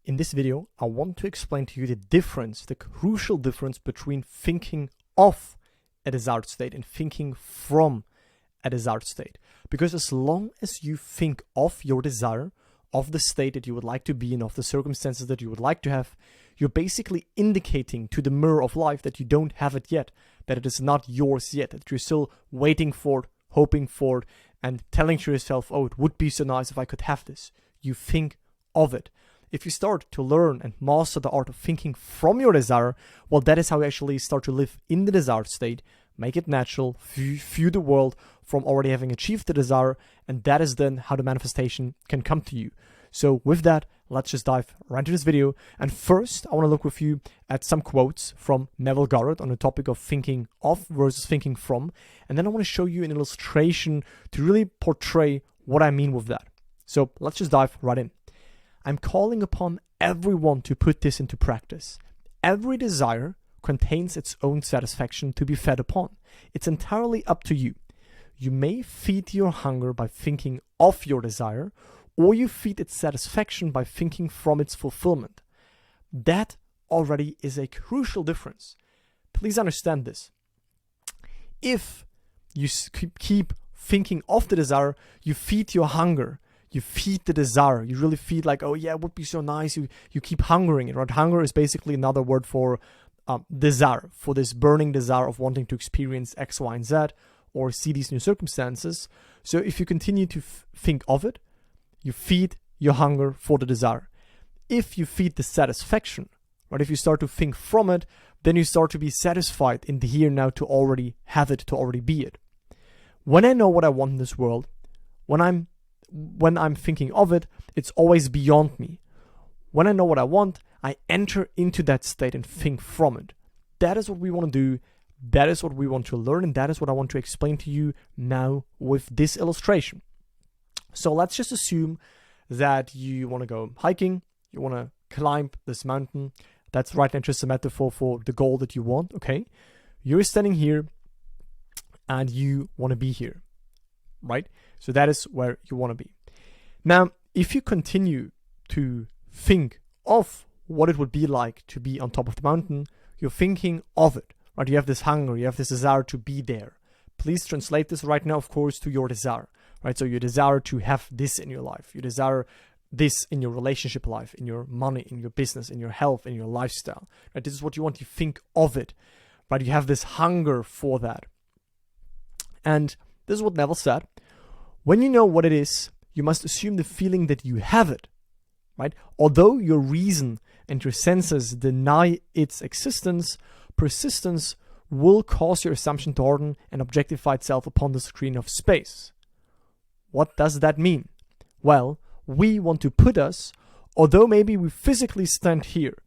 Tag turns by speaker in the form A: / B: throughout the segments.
A: In this video, I want to explain to you the difference, the crucial difference between thinking of a desired state and thinking from a desired state. Because as long as you think of your desire, of the state that you would like to be in, of the circumstances that you would like to have, you're basically indicating to the mirror of life that you don't have it yet, that it is not yours yet, that you're still waiting for it, hoping for it, and telling to yourself, oh, it would be so nice if I could have this. You think of it. If you start to learn and master the art of thinking from your desire, well, that is how you actually start to live in the desired state, make it natural, view the world from already having achieved the desire, and that is then how the manifestation can come to you. So with that, let's just dive right into this video. And first, I want to look with you at some quotes from Neville Goddard on the topic of thinking of versus thinking from. And then I want to show you an illustration to really portray what I mean with that. So let's just dive right in. I'm calling upon everyone to put this into practice. Every desire contains its own satisfaction to be fed upon. It's entirely up to you. You may feed your hunger by thinking of your desire, or you feed its satisfaction by thinking from its fulfillment. That already is a crucial difference. Please understand this. If you keep thinking of the desire, you feed your hunger. You feed the desire. You really feed like, oh yeah, it would be so nice. You keep hungering it, right? Hunger is basically another word for desire, for this burning desire of wanting to experience X, Y, and Z, or see these new circumstances. So if you continue to think of it, you feed your hunger for the desire. If you feed the satisfaction, right? If you start to think from it, then you start to be satisfied in the here and now to already have it, to already be it. When I know what I want in this world, when I'm thinking of it, it's always beyond me. When I know what I want, I enter into that state and think from it. That is what we want to do. That is what we want to learn. And that is what I want to explain to you now with this illustration. So let's just assume that you want to go hiking. You want to climb this mountain. That's right now just a metaphor for the goal that you want. Okay. You're standing here and you want to be here. Right? So that is where you want to be. Now, if you continue to think of what it would be like to be on top of the mountain, you're thinking of it, right? You have this hunger, you have this desire to be there. Please translate this right now, of course, to your desire, right? So your desire to have this in your life, you desire this in your relationship life, in your money, in your business, in your health, in your lifestyle, right? This is what you want. You think of it, right? You have this hunger for that. And this is what Neville said. When you know what it is, you must assume the feeling that you have it, right? Although your reason and your senses deny its existence, persistence will cause your assumption to harden and objectify itself upon the screen of space. What does that mean? Well, we want to put us, although maybe we physically stand here.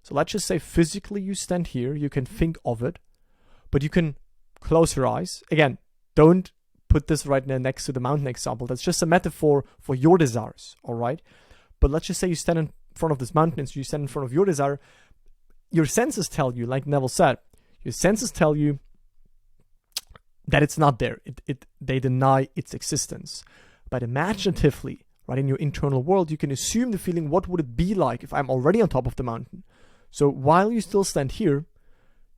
A: So let's just say physically you stand here, you can think of it, but you can close your eyes. Again, don't put this right next to the mountain example. That's just a metaphor for your desires, all right? But let's just say you stand in front of this mountain, so you stand in front of your desire. Your senses tell you, like Neville said, your senses tell you that it's not there. They deny its existence. But imaginatively, right, in your internal world, you can assume the feeling, what would it be like if I'm already on top of the mountain? So while you still stand here,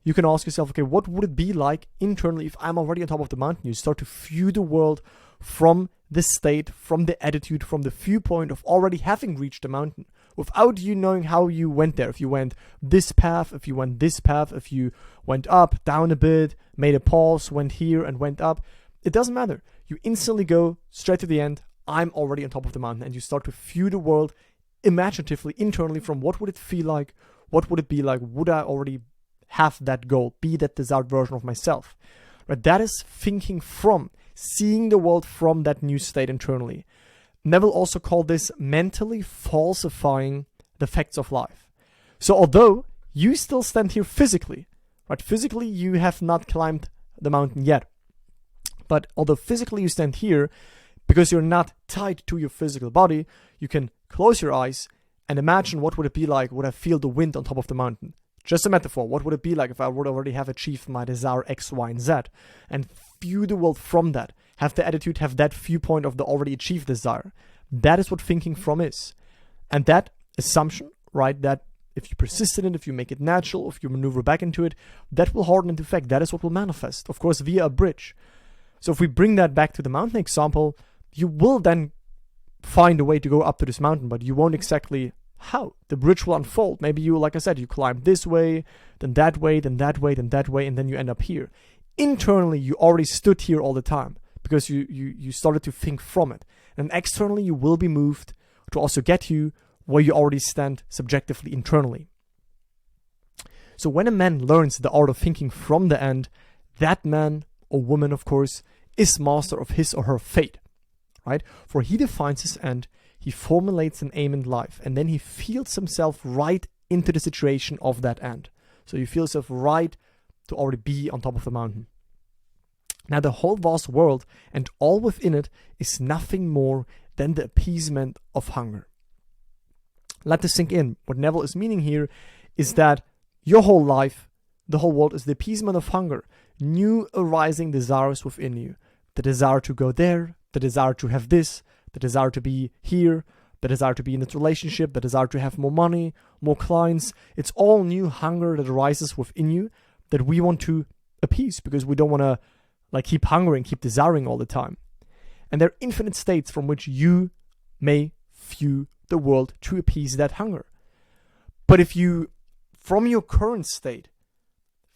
A: you can ask yourself, okay, what would it be like internally if I'm already on top of the mountain? You start to view the world from the state, from the attitude, from the viewpoint of already having reached the mountain, without you knowing how you went there. If you went this path, if you went this path, if you went up, down a bit, made a pause, went here and went up, it doesn't matter. You instantly go straight to the end. I'm already on top of the mountain, and you start to view the world imaginatively, internally, from what would it feel like? What would it be like? Would I already have that goal, be that desired version of myself, right? That is thinking from, seeing the world from that new state internally. Neville also called this mentally falsifying the facts of life. So although you still stand here physically, right? Physically, you have not climbed the mountain yet. But although physically you stand here, because you're not tied to your physical body, you can close your eyes and imagine what would it be like, would I feel the wind on top of the mountain? Just a metaphor. What would it be like if I would already have achieved my desire X, Y, and Z? And view the world from that. Have the attitude, have that viewpoint of the already achieved desire. That is what thinking from is. And that assumption right? That if you persist in it, if you make it natural, if you maneuver back into it, that will harden into effect. That is what will manifest, of course, via a bridge. So if we bring that back to the mountain example, you will then find a way to go up to this mountain, but you won't exactly how. The bridge will unfold. Maybe you, like I said, you climb this way, then that way, then that way, then that way, and then you end up here. Internally, you already stood here all the time because you started to think from it. And externally, you will be moved to also get you where you already stand subjectively internally. So when a man learns the art of thinking from the end, that man or woman, of course, is master of his or her fate, right? For he defines his end, he formulates an aim in life, and then he feels himself right into the situation of that end. So you feel yourself right to already be on top of the mountain. Now the whole vast world and all within it is nothing more than the appeasement of hunger. Let this sink in. What Neville is meaning here is that your whole life, the whole world, is the appeasement of hunger. New arising desires within you. The desire to go there, the desire to have this, the desire to be here, the desire to be in this relationship, the desire to have more money, more clients. It's all new hunger that arises within you that we want to appease because we don't want to keep hungering, keep desiring all the time. And there are infinite states from which you may view the world to appease that hunger. But if you, from your current state,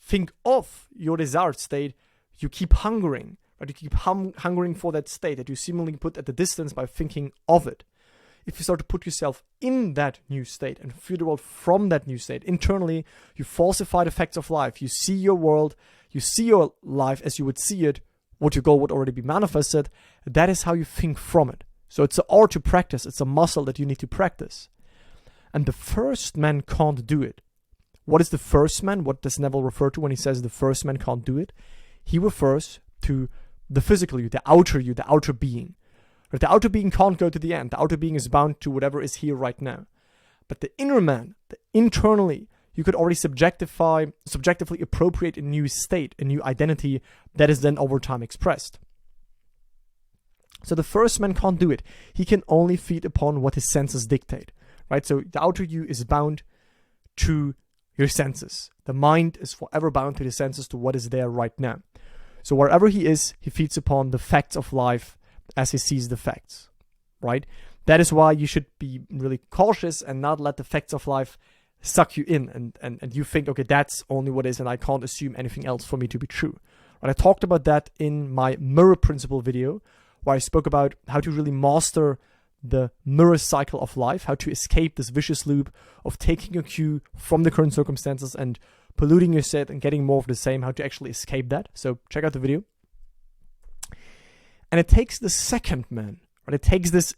A: think of your desired state, you keep hungering, right? You keep hungering for that state that you seemingly put at the distance by thinking of it. If you start to put yourself in that new state and view the world from that new state, internally, you falsify the facts of life. You see your world, you see your life as you would see it, what your goal would already be manifested. That is how you think from it. So it's an art to practice. It's a muscle that you need to practice. And the first man can't do it. What is the first man? What does Neville refer to when he says the first man can't do it? He refers to the physical you, the outer being. But the outer being can't go to the end. The outer being is bound to whatever is here right now. But the inner man, the internally, you could already subjectively appropriate a new state, a new identity that is then over time expressed. So the first man can't do it. He can only feed upon what his senses dictate, right? So the outer you is bound to your senses. The mind is forever bound to the senses, to what is there right now. So wherever he is, he feeds upon the facts of life as he sees the facts, right? That is why you should be really cautious and not let the facts of life suck you in and you think, okay, that's only what is and I can't assume anything else for me to be true. Right? I talked about that in my mirror principle video, where I spoke about how to really master the mirror cycle of life, how to escape this vicious loop of taking a cue from the current circumstances and polluting your set and getting more of the same, how to actually escape that. So check out the video. And it takes the second man, right? It takes this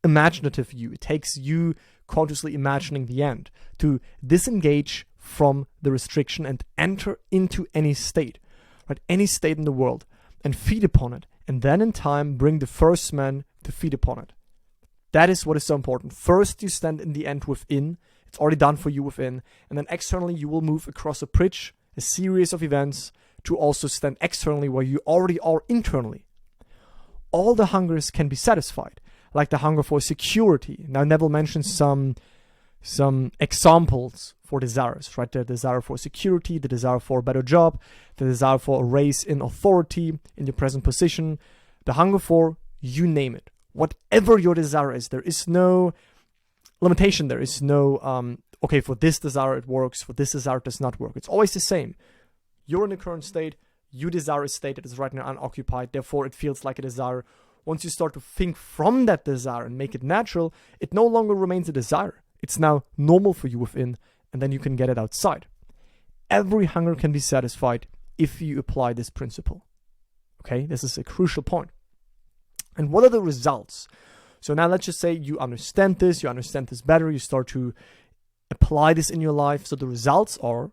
A: imaginative you. It takes you consciously imagining the end to disengage from the restriction and enter into any state, right? Any state in the world, and feed upon it. And then in time, bring the first man to feed upon it. That is what is so important. First, you stand in the end within. It's already done for you within. And then externally, you will move across a bridge, a series of events, to also stand externally where you already are internally. All the hungers can be satisfied, like the hunger for security. Now, Neville mentions some examples for desires, right? The desire for security, the desire for a better job, the desire for a raise in authority in your present position, the hunger for, you name it. Whatever your desire is, there is no limitation. There is no, okay, for this desire it works, for this desire it does not work. It's always the same. You're in the current state, you desire a state that is right now unoccupied, therefore it feels like a desire. Once you start to think from that desire and make it natural, it no longer remains a desire. It's now normal for you within, and then you can get it outside. Every hunger can be satisfied if you apply this principle. Okay, this is a crucial point. And what are the results? So now let's just say you understand this better, you start to apply this in your life. So the results are,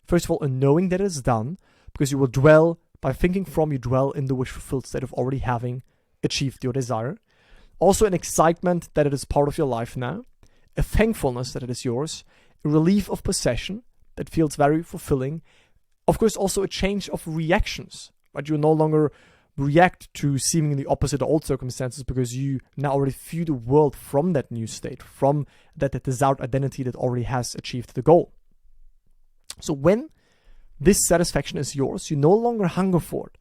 A: first of all, a knowing that it is done, because you will dwell, by thinking from, you dwell in the wish-fulfilled state of already having achieved your desire. Also an excitement that it is part of your life now, a thankfulness that it is yours, a relief of possession that feels very fulfilling. Of course, also a change of reactions, right? You're no longer react to seemingly opposite old circumstances because you now already view the world from that new state, from that desired identity that already has achieved the goal. So when this satisfaction is yours, you no longer hunger for it.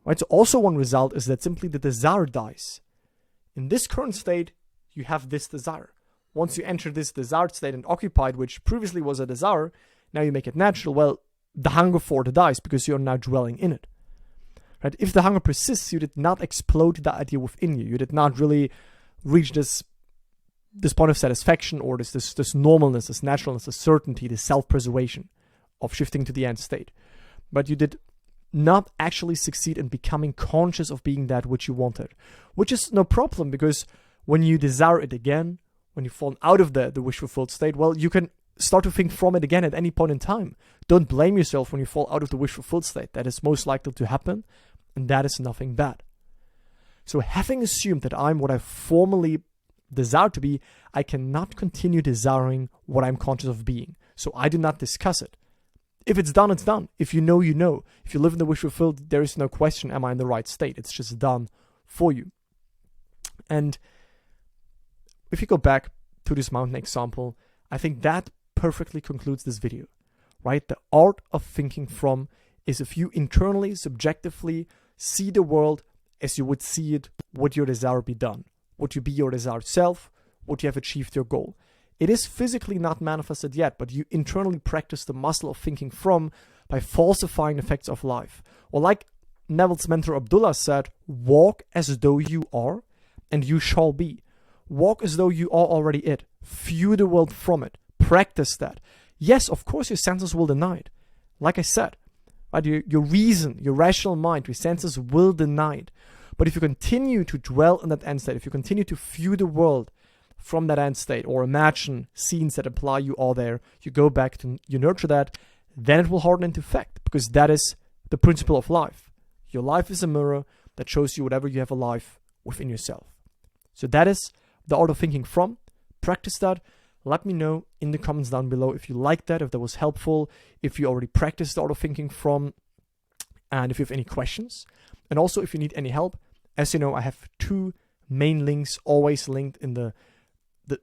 A: Right? So also one result is that simply the desire dies. In this current state, you have this desire. Once you enter this desired state and occupied, which previously was a desire, now you make it natural. Well, the hunger for it dies because you're now dwelling in it. Right? If the hunger persists, you did not explode the idea within you. You did not really reach this point of satisfaction or this normalness, this naturalness, this certainty, this self-preservation of shifting to the end state. But you did not actually succeed in becoming conscious of being that which you wanted, which is no problem because when you desire it again, when you fall out of the wish-fulfilled state, well, you can start to think from it again at any point in time. Don't blame yourself when you fall out of the wish-fulfilled state. That is most likely to happen, and that is nothing bad. So having assumed that I'm what I formerly desired to be, I cannot continue desiring what I'm conscious of being. So I do not discuss it. If it's done, it's done. If you know, you know. If you live in the wish fulfilled, there is no question, am I in the right state? It's just done for you. And if you go back to this mountain example, I think that perfectly concludes this video, right? The art of thinking from is if you internally, subjectively see the world as you would see it, would your desire be done? Would you be your desired self? Would you have achieved your goal? It is physically not manifested yet, but you internally practice the muscle of thinking from by falsifying the facts of life. Or like Neville's mentor Abdullah said, walk as though you are, and you shall be. Walk as though you are already it. View the world from it. Practice that. Yes, of course your senses will deny it. Like I said, right, your reason, your rational mind, your senses will deny it. But if you continue to dwell in that end state, if you continue to view the world from that end state or imagine scenes that imply you are there, you go back to, you nurture that, then it will harden into fact because that is the principle of life. Your life is a mirror that shows you whatever you have alive within yourself. So that is the art of thinking from. Practice that. Let me know in the comments down below if you liked that, if that was helpful, if you already practiced the art of thinking from, and if you have any questions. And also if you need any help, as you know, I have 2 main links always linked in the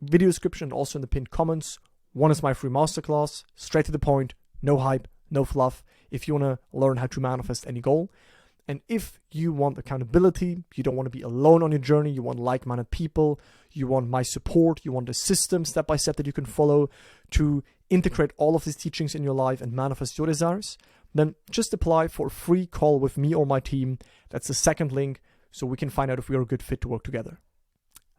A: video description and also in the pinned comments. One is my free masterclass, straight to the point, no hype, no fluff, if you want to learn how to manifest any goal. And if you want accountability, you don't want to be alone on your journey, you want like-minded people, you want my support, you want a system step-by-step that you can follow to integrate all of these teachings in your life and manifest your desires, then just apply for a free call with me or my team. That's the second link, so we can find out if we are a good fit to work together.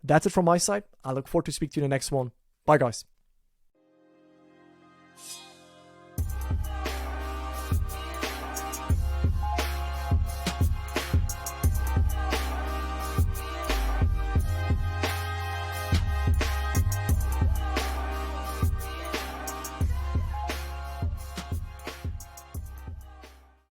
A: That's it from my side. I look forward to speaking to you in the next one. Bye, guys.